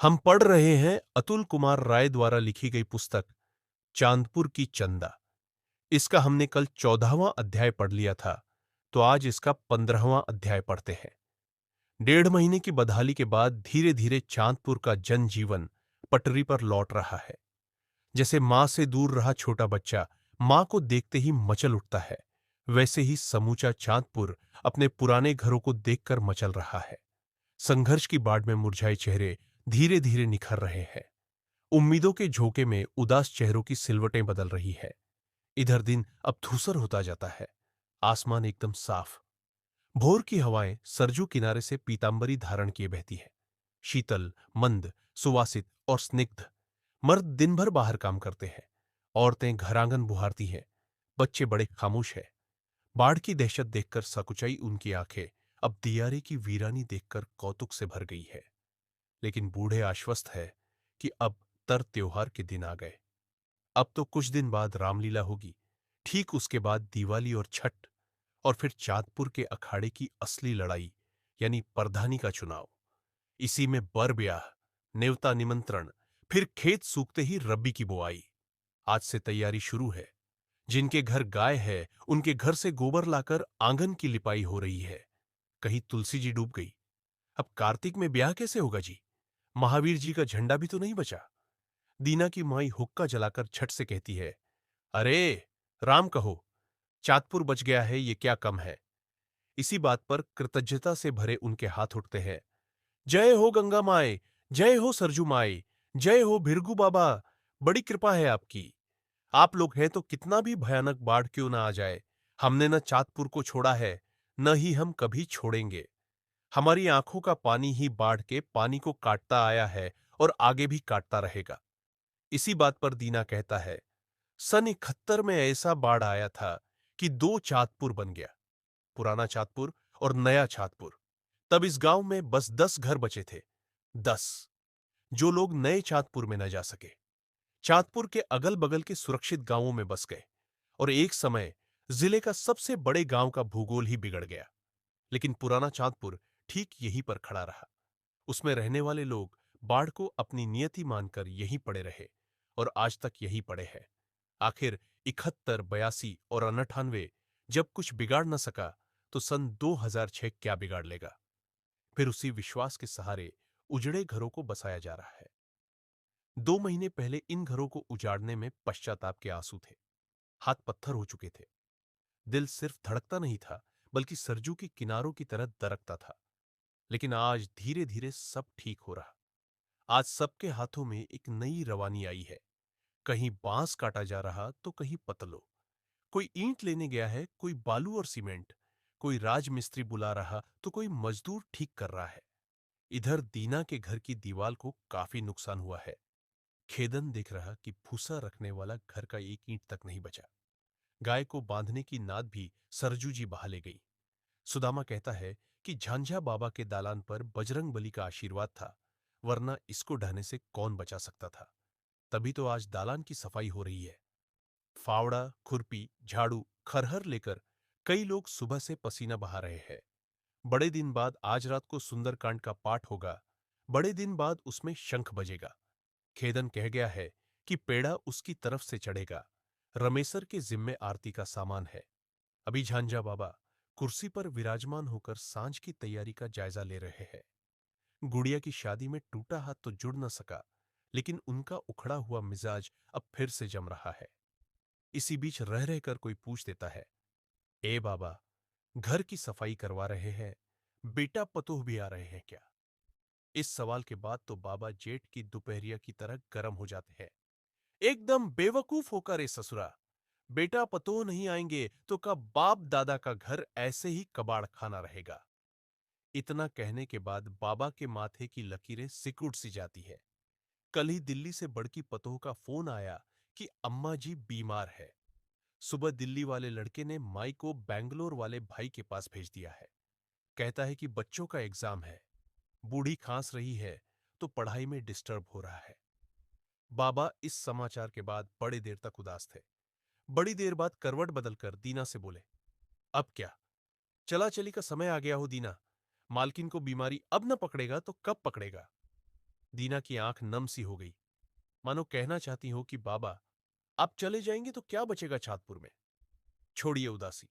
हम पढ़ रहे हैं अतुल कुमार राय द्वारा लिखी गई पुस्तक चांदपुर की चंदा। इसका हमने कल 14वां अध्याय पढ़ लिया था, तो आज इसका 15वां अध्याय पढ़ते हैं। 1.5 महीने की बदहाली के बाद धीरे धीरे चांदपुर का जनजीवन पटरी पर लौट रहा है। जैसे मां से दूर रहा छोटा बच्चा मां को देखते ही मचल उठता है, वैसे ही समूचा चांदपुर अपने पुराने घरों को देखकर मचल रहा है। संघर्ष की बाढ़ में मुरझाए चेहरे धीरे धीरे निखर रहे हैं। उम्मीदों के झोंके में उदास चेहरों की सिलवटें बदल रही है। इधर दिन अब धूसर होता जाता है। आसमान एकदम साफ। भोर की हवाएं सरजू किनारे से पीतांबरी धारण किए बहती है। शीतल, मंद, सुवासित और स्निग्ध। मर्द दिन भर बाहर काम करते हैं। औरतें घर आंगन बुहारती हैं। बच्चे बड़े खामोश हैं। बाढ़ की दहशत देखकर सकुचाई उनकी आंखें अब दियारे की वीरानी देखकर कौतुक से भर गई है। लेकिन बूढ़े आश्वस्त है कि अब तर त्योहार के दिन आ गए। अब तो कुछ दिन बाद रामलीला होगी, ठीक उसके बाद दिवाली और छठ, और फिर चांदपुर के अखाड़े की असली लड़ाई, यानी परधानी का चुनाव। इसी में बर ब्याह, नेवता निमंत्रण, फिर खेत सूखते ही रब्बी की बुआई। आज से तैयारी शुरू है। जिनके घर गाय है उनके घर से गोबर लाकर आंगन की लिपाई हो रही है। कहीं तुलसी जी डूब गई। अब कार्तिक में ब्याह कैसे होगा जी? महावीर जी का झंडा भी तो नहीं बचा। दीना की माई हुक्का जलाकर छठ से कहती है, अरे राम कहो, चाँदपुर बच गया है, ये क्या कम है। इसी बात पर कृतज्ञता से भरे उनके हाथ उठते हैं। जय हो गंगा माए, जय हो सरजू माए, जय हो भिरगू बाबा, बड़ी कृपा है आपकी। आप लोग हैं तो कितना भी भयानक बाढ़ क्यों ना आ जाए, हमने न चाँदपुर को छोड़ा है, न ही हम कभी छोड़ेंगे। हमारी आंखों का पानी ही बाढ़ के पानी को काटता आया है और आगे भी काटता रहेगा। इसी बात पर दीना कहता है, सन 71 में ऐसा बाढ़ आया था कि दो चाँदपुर बन गया, पुराना चाँदपुर और नया चाँदपुर। तब इस गांव में बस 10 घर बचे थे। 10, जो लोग नए चाँदपुर में न जा सके, चाँदपुर के अगल बगल के सुरक्षित गांवों में बस गए। और एक समय जिले का सबसे बड़े गांव का भूगोल ही बिगड़ गया। लेकिन पुराना चाँदपुर ठीक यहीं पर खड़ा रहा। उसमें रहने वाले लोग बाढ़ को अपनी नियति मानकर यहीं पड़े रहे और आज तक यहीं पड़े हैं। आखिर 71, 82 और 98 जब कुछ बिगाड़ न सका, तो सन 2006 क्या बिगाड़ लेगा। फिर उसी विश्वास के सहारे उजड़े घरों को बसाया जा रहा है। 2 महीने पहले इन घरों को उजाड़ने में पश्चाताप के आंसू थे। हाथ पत्थर हो चुके थे। दिल सिर्फ धड़कता नहीं था, बल्कि सरजू की किनारों की तरह दरकता था। लेकिन आज धीरे धीरे सब ठीक हो रहा। आज सबके हाथों में एक नई रवानी आई है। कहीं बांस काटा जा रहा तो कहीं पतलो। कोई ईंट लेने गया है, कोई बालू और सीमेंट। कोई राजमिस्त्री बुला रहा तो कोई मजदूर ठीक कर रहा है। इधर दीना के घर की दीवार को काफी नुकसान हुआ है। खेदन दिख रहा कि भूसा रखने वाला घर का एक ईंट तक नहीं बचा। गाय को बांधने की नाद भी सरजू जी बहा ले गई। सुदामा कहता है कि झांझा बाबा के दालान पर बजरंग बली का आशीर्वाद था, वरना इसको ढहने से कौन बचा सकता था। तभी तो आज दालान की सफाई हो रही है। फावड़ा, खुरपी, झाड़ू, खरहर लेकर कई लोग सुबह से पसीना बहा रहे हैं। बड़े दिन बाद आज रात को सुंदरकांड का पाठ होगा। बड़े दिन बाद उसमें शंख बजेगा। खेदन कह गया है कि पेड़ा उसकी तरफ से चढ़ेगा। रमेसर के जिम्मे आरती का सामान है। अभी झांझा बाबा कुर्सी पर विराजमान होकर सांझ की तैयारी का जायजा ले रहे हैं। गुड़िया की शादी में टूटा हाथ तो जुड़ न सका, लेकिन उनका उखड़ा हुआ मिजाज अब फिर से जम रहा है। इसी बीच रह रहकर कोई पूछ देता है, ए बाबा, घर की सफाई करवा रहे हैं, बेटा पतोह भी आ रहे हैं क्या? इस सवाल के बाद तो बाबा जेठ की दोपहरिया की तरह गर्म हो जाते हैं। एकदम बेवकूफ होकर ए ससुरा, बेटा पतोह नहीं आएंगे तो कब बाप दादा का घर ऐसे ही कबाड़ खाना रहेगा। इतना कहने के बाद बाबा के माथे की लकीरें सिकुड़ सी जाती है। कल ही दिल्ली से बड़की पतोह का फोन आया कि अम्मा जी बीमार है। सुबह दिल्ली वाले लड़के ने माई को बैंगलोर वाले भाई के पास भेज दिया है। कहता है कि बच्चों का एग्जाम है। बूढ़ी खांस रही है तो पढ़ाई में डिस्टर्ब हो रहा है। बाबा इस समाचार के बाद बड़ी देर तक उदास थे। बड़ी देर बाद करवट बदलकर दीना से बोले, अब क्या? चला चली का समय आ गया हो दीना। मालकिन को बीमारी अब न पकड़ेगा तो कब पकड़ेगा? दीना की आंख नम सी हो गई, मानो कहना चाहती हो कि बाबा, आप चले जाएंगे तो क्या बचेगा चांदपुर में। छोड़िए उदासी,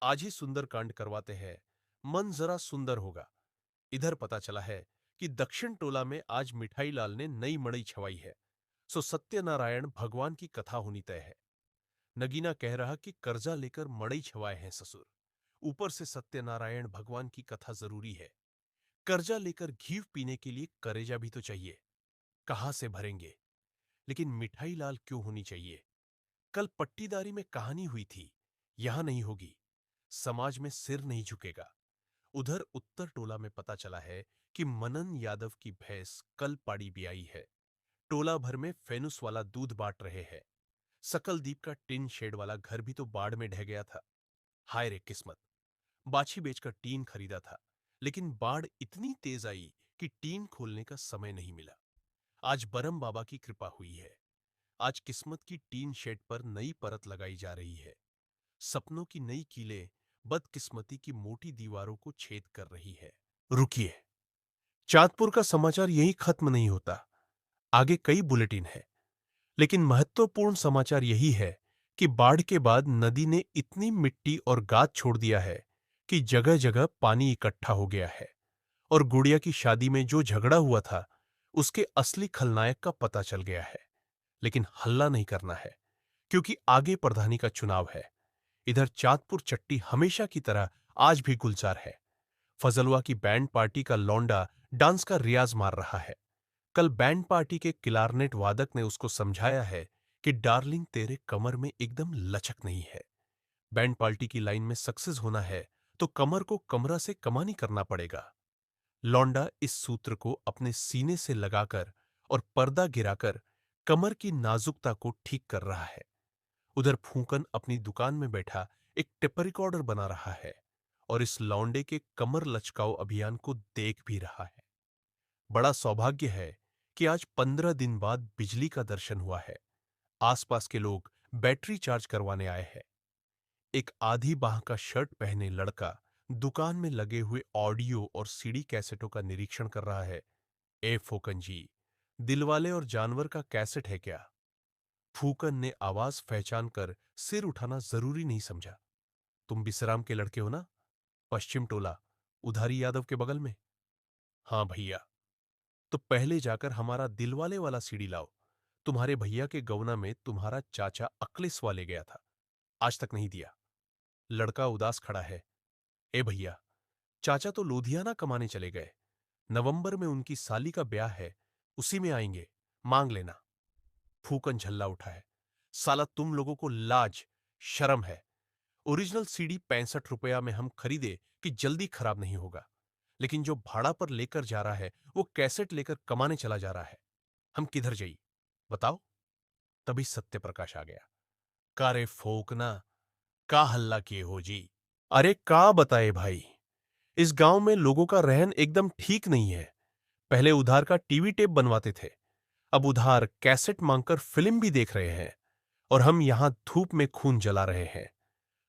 आज ही सुंदर कांड करवाते हैं, मन जरा सुंदर होगा। इधर पता चला है कि दक्षिण टोला में आज मिठाई लाल ने नई मड़ई छवाई है, सो सत्यनारायण भगवान की कथा होनी तय है। नगीना कह रहा कि कर्जा लेकर मड़ई छवाए हैं ससुर, ऊपर से सत्यनारायण भगवान की कथा जरूरी है। कर्जा लेकर घी पीने के लिए करेजा भी तो चाहिए, कहां से भरेंगे। लेकिन मिठाई लाल क्यों होनी चाहिए। कल पट्टीदारी में कहानी हुई थी, यहां नहीं होगी। समाज में सिर नहीं झुकेगा। उधर उत्तर टोला में पता चला है कि मनन यादव की भैंस कल पाड़ी ब्याई है। टोला भर में फेनुस वाला दूध बांट रहे हैं। सकलदीप का टिन शेड वाला घर भी तो बाढ़ में ढह गया था। हाय रे किस्मत, बाछी बेचकर टीन खरीदा था, लेकिन बाढ़ इतनी तेज आई कि टीन खोलने का समय नहीं मिला। आज बरम बाबा की कृपा हुई है। आज किस्मत की टीन शेड पर नई परत लगाई जा रही है। सपनों की नई कीलें बदकिस्मती की मोटी दीवारों को छेद कर रही है। रुकिए, चांदपुर का समाचार यही खत्म नहीं होता। आगे कई बुलेटिन है, लेकिन महत्वपूर्ण समाचार यही है कि बाढ़ के बाद नदी ने इतनी मिट्टी और गाद छोड़ दिया है कि जगह जगह पानी इकट्ठा हो गया है। और गुड़िया की शादी में जो झगड़ा हुआ था, उसके असली खलनायक का पता चल गया है। लेकिन हल्ला नहीं करना है, क्योंकि आगे प्रधानी का चुनाव है। इधर चांदपुर चट्टी हमेशा की तरह आज भी गुलजार है। फजलवा की बैंड पार्टी का लौंडा डांस का रियाज मार रहा है। कल बैंड पार्टी के क्लारनेट वादक ने उसको समझाया है कि डार्लिंग तेरे कमर में एकदम लचक नहीं है। बैंड पार्टी की लाइन में सक्सेस होना है तो कमर को कमरा से कमानी करना पड़ेगा। लौंडा इस सूत्र को अपने सीने से लगाकर और पर्दा गिराकर कमर की नाजुकता को ठीक कर रहा है। उधर फूंकन अपनी दुकान में बैठा एक टेप रिकॉर्डर बना रहा है और इस लौंडे के कमर लचकाओ अभियान को देख भी रहा है। बड़ा सौभाग्य है कि आज 15 दिन बाद बिजली का दर्शन हुआ है। आसपास के लोग बैटरी चार्ज करवाने आए हैं। एक आधी बाह का शर्ट पहने लड़का दुकान में लगे हुए ऑडियो और सीडी कैसेटों का निरीक्षण कर रहा है। ए फूकन जी, दिलवाले और जानवर का कैसेट है क्या? फूकन ने आवाज पहचान कर सिर उठाना जरूरी नहीं समझा। तुम बिसराम के लड़के हो ना? पश्चिम टोला, उधारी यादव के बगल में। हाँ भैया। तो पहले जाकर हमारा दिलवाले वाला सीडी लाओ। तुम्हारे भैया के गौना में तुम्हारा चाचा अकलिसवा ले गया था, आज तक नहीं दिया। लड़का उदास खड़ा है। ए भैया, चाचा तो लुधियाना कमाने चले गए। नवंबर में उनकी साली का ब्याह है, उसी में आएंगे, मांग लेना। फूकन झल्ला उठा है। साला तुम लोगों को लाज शर्म है। ओरिजिनल सीडी 65 रुपया में हम खरीदे कि जल्दी खराब नहीं होगा, लेकिन जो भाड़ा पर लेकर जा रहा है वो कैसेट लेकर कमाने चला जा रहा है। हम किधर जाइए बताओ। तभी सत्यप्रकाश आ गया। कारे फोकना, का हल्ला किए हो जी? अरे का बताए भाई, इस गांव में लोगों का रहन एकदम ठीक नहीं है। पहले उधार का टीवी टेप बनवाते थे, अब उधार कैसेट मांगकर फिल्म भी देख रहे हैं, और हम यहां धूप में खून जला रहे हैं।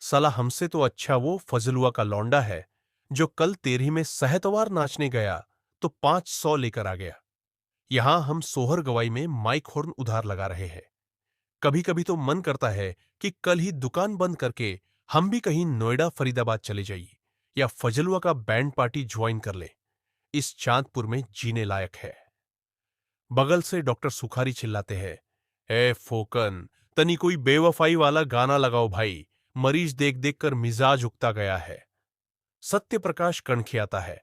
साला हमसे तो अच्छा वो फजलुआ का लौंडा है जो कल तेरही में सहतवार नाचने गया तो 500 लेकर आ गया। यहां हम सोहर गवाई में माइक हॉर्न उधार लगा रहे हैं। कभी कभी तो मन करता है कि कल ही दुकान बंद करके हम भी कहीं नोएडा फरीदाबाद चले जाइए या फजलुआ का बैंड पार्टी ज्वाइन कर ले। इस चांदपुर में जीने लायक है। बगल से डॉक्टर सुखारी चिल्लाते हैं, ए फोकन, तनी कोई बेवफाई वाला गाना लगाओ भाई, मरीज देख देख कर मिजाज उगता गया है। सत्य प्रकाश कणखियाता है,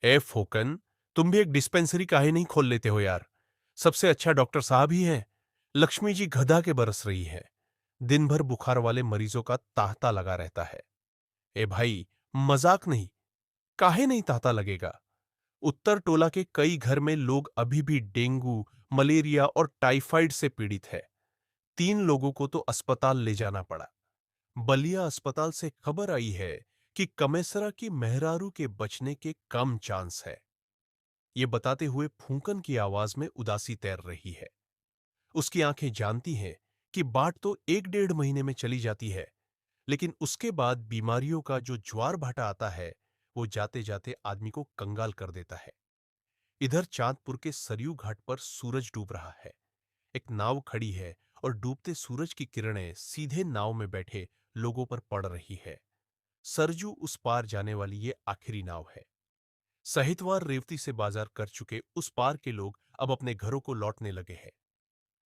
ए फोकन, तुम भी एक डिस्पेंसरी काहे नहीं खोल लेते हो यार? सबसे अच्छा डॉक्टर साहब ही हैं। लक्ष्मी जी गधा के बरस रही है। दिन भर बुखार वाले मरीजों का तांता लगा रहता है। ए भाई, मजाक नहीं, काहे नहीं तांता लगेगा? उत्तर टोला के कई घर में लोग अभी भी डेंगू, मलेरिया और टाइफाइड से पीड़ित है। 3 लोगों को तो अस्पताल ले जाना पड़ा। बलिया अस्पताल से खबर आई है कि कमेसरा की मेहरारू के बचने के कम चांस है। ये बताते हुए फूंकन की आवाज में उदासी तैर रही है। उसकी आंखें जानती हैं कि बाट तो 1 डेढ़ महीने में चली जाती है, लेकिन उसके बाद बीमारियों का जो ज्वार भाटा आता है वो जाते जाते आदमी को कंगाल कर देता है। इधर चांदपुर के सरयू घाट पर सूरज डूब रहा है। एक नाव खड़ी है और डूबते सूरज की किरणें सीधे नाव में बैठे लोगों पर पड़ रही है। सरजू उस पार जाने वाली ये आखिरी नाव है। सहितवार रेवती से बाजार कर चुके उस पार के लोग अब अपने घरों को लौटने लगे हैं।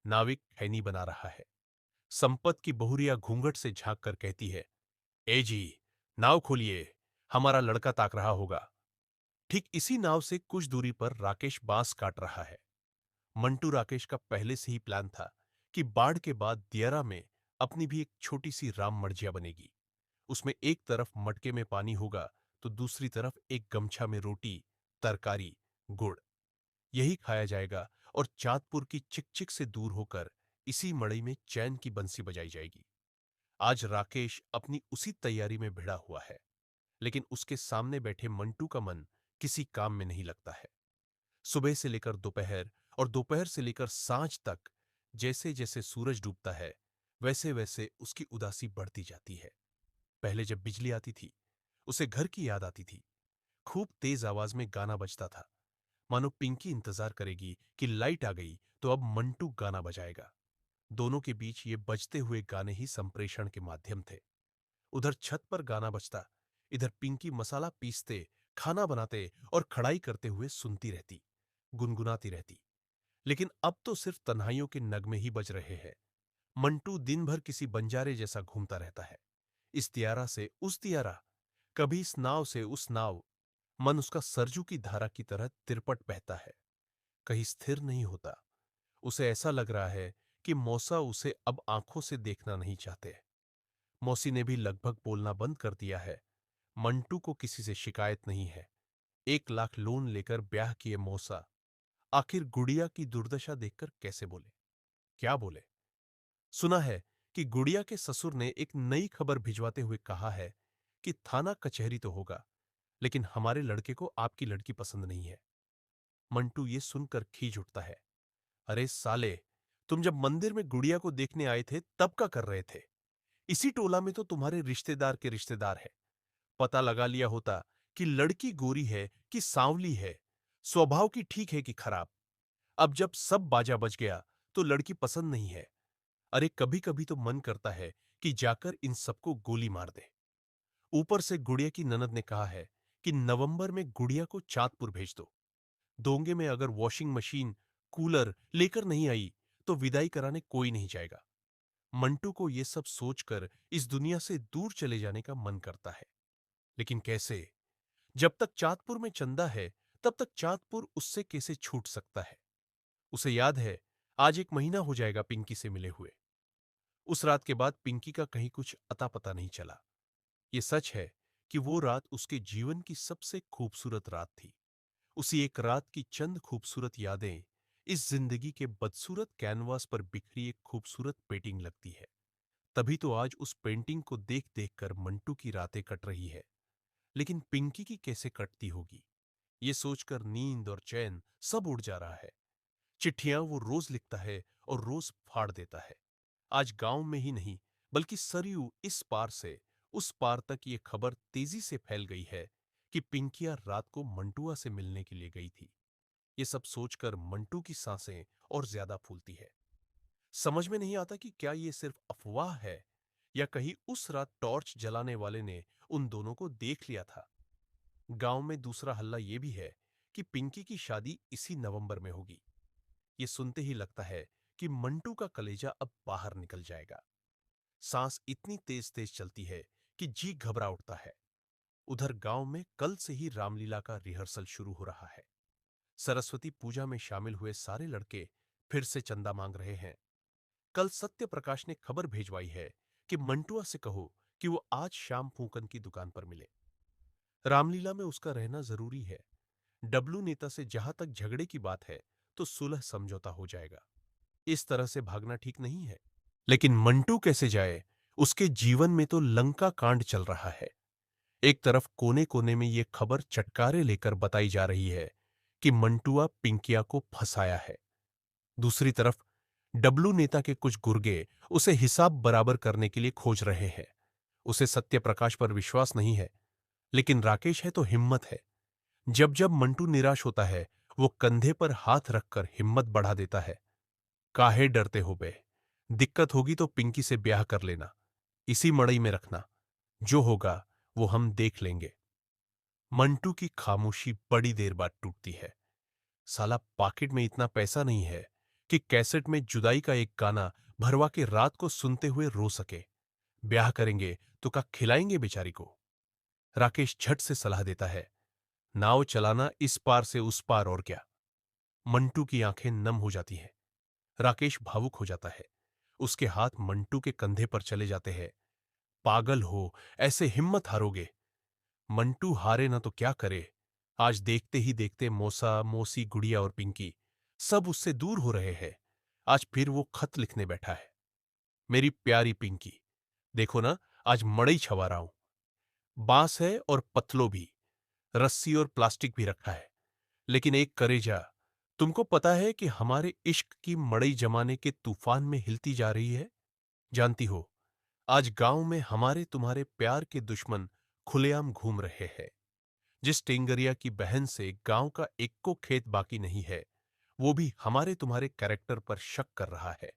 नाविक खैनी बना रहा है। संपत की बहुरिया घूंघट से झांक कर कहती है, ए जी, नाव खोलिए, हमारा लड़का ताक रहा होगा। ठीक इसी नाव से कुछ दूरी पर राकेश बांस काट रहा है। मंटू राकेश का पहले से ही प्लान था कि बाढ़ के बाद दियारा में अपनी भी एक छोटी सी राम मर्जिया बनेगी। उसमें एक तरफ मटके में पानी होगा तो दूसरी तरफ एक गमछा में रोटी, तरकारी, गुड़। यही खाया जाएगा और चांदपुर की चिकचिक से दूर होकर इसी मड़ई में चैन की बंसी बजाई जाएगी। आज राकेश अपनी उसी तैयारी में भिड़ा हुआ है, लेकिन उसके सामने बैठे मंटू का मन किसी काम में नहीं लगता है। सुबह से लेकर दोपहर और दोपहर से लेकर सांझ तक जैसे जैसे सूरज डूबता है, वैसे वैसे उसकी उदासी बढ़ती जाती है। पहले जब बिजली आती थी, उसे घर की याद आती थी। खूब तेज आवाज में गाना बजता था, मानो पिंकी इंतजार करेगी कि लाइट आ गई तो अब मंटू गाना बजाएगा। दोनों के बीच ये बजते हुए गाने ही संप्रेषण के माध्यम थे। उधर छत पर गाना बजता, इधर पिंकी मसाला पीसते, खाना बनाते और खड़ाई करते हुए सुनती रहती, गुनगुनाती रहती। लेकिन अब तो सिर्फ तन्हाइयों के नगमे ही बज रहे हैं। मंटू दिन भर किसी बंजारे जैसा घूमता रहता है, इस दियारा से उस दियारा, कभी इस नाव से उस नाव। मन उसका सरजू की धारा की तरह तिरपट बहता है, कहीं स्थिर नहीं होता। उसे ऐसा लग रहा है कि मौसा उसे अब आंखों से देखना नहीं चाहते। मौसी ने भी लगभग बोलना बंद कर दिया है। मंटू को किसी से शिकायत नहीं है। 1 लाख लोन लेकर ब्याह किए मौसा आखिर गुड़िया की दुर्दशा देखकर कैसे बोले, क्या बोले। सुना है कि गुड़िया के ससुर ने एक नई खबर भिजवाते हुए कहा है कि थाना कचहरी तो होगा, लेकिन हमारे लड़के को आपकी लड़की पसंद नहीं है। मंटू ये सुनकर खींच उठता है। अरे साले, तुम जब मंदिर में गुड़िया को देखने आए थे तब का कर रहे थे? इसी टोला में तो तुम्हारे रिश्तेदार के रिश्तेदार है। पता लगा लिया होता कि लड़की गोरी है कि सांवली है, स्वभाव की ठीक है कि खराब। अब जब सब बाजा बज गया तो लड़की पसंद नहीं है। अरे कभी कभी तो मन करता है कि जाकर इन सबको गोली मार दे। ऊपर से गुड़िया की ननद ने कहा है कि नवंबर में गुड़िया को चांदपुर भेज दो। दोंगे में अगर वॉशिंग मशीन, कूलर लेकर नहीं आई तो विदाई कराने कोई नहीं जाएगा। मंटू को यह सब सोचकर इस दुनिया से दूर चले जाने का मन करता है, लेकिन कैसे? जब तक चांदपुर में चंदा है तब तक चांदपुर उससे कैसे छूट सकता है? उसे याद है, आज 1 महीना हो जाएगा पिंकी से मिले हुए। उस रात के बाद पिंकी का कहीं कुछ अता पता नहीं चला। ये सच है कि वो रात उसके जीवन की सबसे खूबसूरत रात थी। उसी एक रात की चंद खूबसूरत यादें इस जिंदगी के बदसूरत कैनवास पर बिखरी एक खूबसूरत पेंटिंग लगती है। तभी तो आज उस पेंटिंग को देख देख कर मंटू की रातें कट रही है। लेकिन पिंकी की कैसे कटती होगी, ये सोचकर नींद और चैन सब उड़ जा रहा है। चिट्ठियां वो रोज लिखता है और रोज फाड़ देता है। आज गांव में ही नहीं, बल्कि सरयू इस पार से उस पार तक ये खबर तेजी से फैल गई है कि पिंकिया रात को मंटुआ से मिलने के लिए गई थी। ये सब सोचकर मंटू की सांसें और ज्यादा फूलती है। समझ में नहीं आता कि क्या ये सिर्फ अफवाह है या कहीं उस रात टॉर्च जलाने वाले ने उन दोनों को देख लिया था। गांव में दूसरा हल्ला ये भी है कि पिंकी की शादी इसी नवंबर में होगी। ये सुनते ही लगता है कि मंटू का कलेजा अब बाहर निकल जाएगा। सांस इतनी तेज तेज चलती है कि जी घबरा उठता है। उधर गांव में कल से ही रामलीला का रिहर्सल शुरू हो रहा है। सरस्वती पूजा में शामिल हुए सारे लड़के फिर से चंदा मांग रहे हैं। कल सत्य प्रकाश ने खबर भेजवाई है कि मंटुआ से कहो कि वो आज शाम फूकन की दुकान पर मिले। रामलीला में उसका रहना जरूरी है। डब्लू नेता से जहां तक झगड़े की बात है तो सुलह समझौता हो जाएगा। इस तरह से भागना ठीक नहीं है। लेकिन मंटू कैसे जाए? उसके जीवन में तो लंका कांड चल रहा है। एक तरफ कोने कोने में यह खबर चटकारे लेकर बताई जा रही है कि मंटुआ पिंकिया को फंसाया है। दूसरी तरफ डब्लू नेता के कुछ गुर्गे उसे हिसाब बराबर करने के लिए खोज रहे हैं। उसे सत्य प्रकाश पर विश्वास नहीं है, लेकिन राकेश है तो हिम्मत है। जब जब मंटू निराश होता है वो कंधे पर हाथ रखकर हिम्मत बढ़ा देता है। काहे डरते हो बे? दिक्कत होगी तो पिंकी से ब्याह कर लेना। इसी मड़ई में रखना। जो होगा वो हम देख लेंगे। मंटू की खामोशी बड़ी देर बाद टूटती है। साला पॉकेट में इतना पैसा नहीं है कि कैसेट में जुदाई का एक गाना भरवा के रात को सुनते हुए रो सके। ब्याह करेंगे तो का खिलाएंगे बेचारी को। राकेश झट से सलाह देता है, नाव चलाना इस पार से उस पार और क्या। मंटू की आंखें नम हो जाती हैं। राकेश भावुक हो जाता है। उसके हाथ मंटू के कंधे पर चले जाते हैं। पागल हो, ऐसे हिम्मत हारोगे। मंटू हारे ना तो क्या करे। आज देखते ही देखते मौसा, मौसी, गुड़िया और पिंकी सब उससे दूर हो रहे हैं। आज फिर वो खत लिखने बैठा है। मेरी प्यारी पिंकी, देखो ना, आज मड़ई छवा रहा हूं। बांस है और पतलो भी, रस्सी और प्लास्टिक भी रखा है। लेकिन एक करेजा, तुमको पता है कि हमारे इश्क की मड़ई जमाने के तूफान में हिलती जा रही है। जानती हो, आज गांव में हमारे तुम्हारे प्यार के दुश्मन खुलेआम घूम रहे हैं। जिस टेंगरिया की बहन से गांव का एक्को खेत बाकी नहीं है, वो भी हमारे तुम्हारे कैरेक्टर पर शक कर रहा है।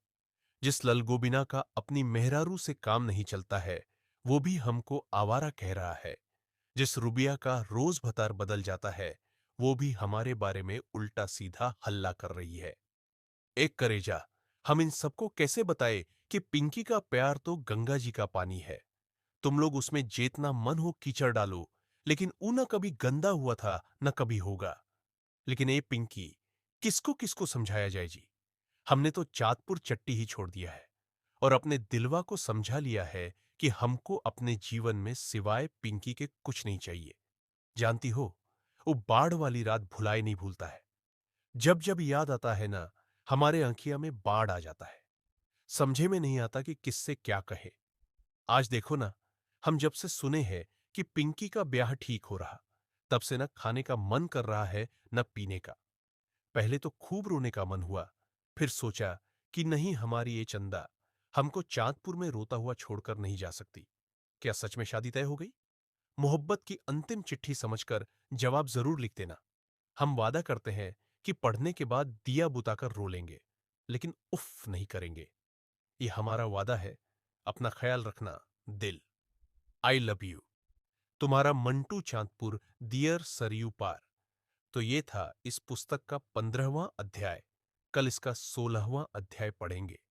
जिस ललगोबिना का अपनी मेहरारू से काम नहीं चलता है, वो भी हमको आवारा कह रहा है। जिस रुबिया का रोज भतार बदल जाता है, वो भी हमारे बारे में उल्टा सीधा हल्ला कर रही है। एक करेजा, हम इन सबको कैसे बताए कि पिंकी का प्यार तो गंगा जी का पानी है। तुम लोग उसमें जितना मन हो कीचड़ डालो, लेकिन ऊ न कभी गंदा हुआ था न कभी होगा। लेकिन ए पिंकी, किसको किसको समझाया जाए जी। हमने तो चाँदपुर चट्टी ही छोड़ दिया है और अपने दिलवा को समझा लिया है कि हमको अपने जीवन में सिवाय पिंकी के कुछ नहीं चाहिए। जानती हो, वो बाढ़ वाली रात भुलाए नहीं भूलता है। जब जब याद आता है ना, हमारे आंखिया में बाढ़ आ जाता है। समझे में नहीं आता कि किससे क्या कहे। आज देखो ना, हम जब से सुने हैं कि पिंकी का ब्याह ठीक हो रहा, तब से न खाने का मन कर रहा है न पीने का। पहले तो खूब रोने का मन हुआ, फिर सोचा कि नहीं, हमारी ये चंदा हमको चांदपुर में रोता हुआ छोड़कर नहीं जा सकती। क्या सच में शादी तय हो गई? मोहब्बत की अंतिम चिट्ठी समझकर जवाब जरूर लिख देना। हम वादा करते हैं कि पढ़ने के बाद दिया बुताकर रो लेंगे, लेकिन उफ नहीं करेंगे। ये हमारा वादा है। अपना ख्याल रखना। दिल। I love you. तुम्हारा मंटू चांदपुर, डियर सरयू पार। तो ये था इस पुस्तक का 15वां अध्याय। कल इसका 16वां अध्याय पढ़ेंगे।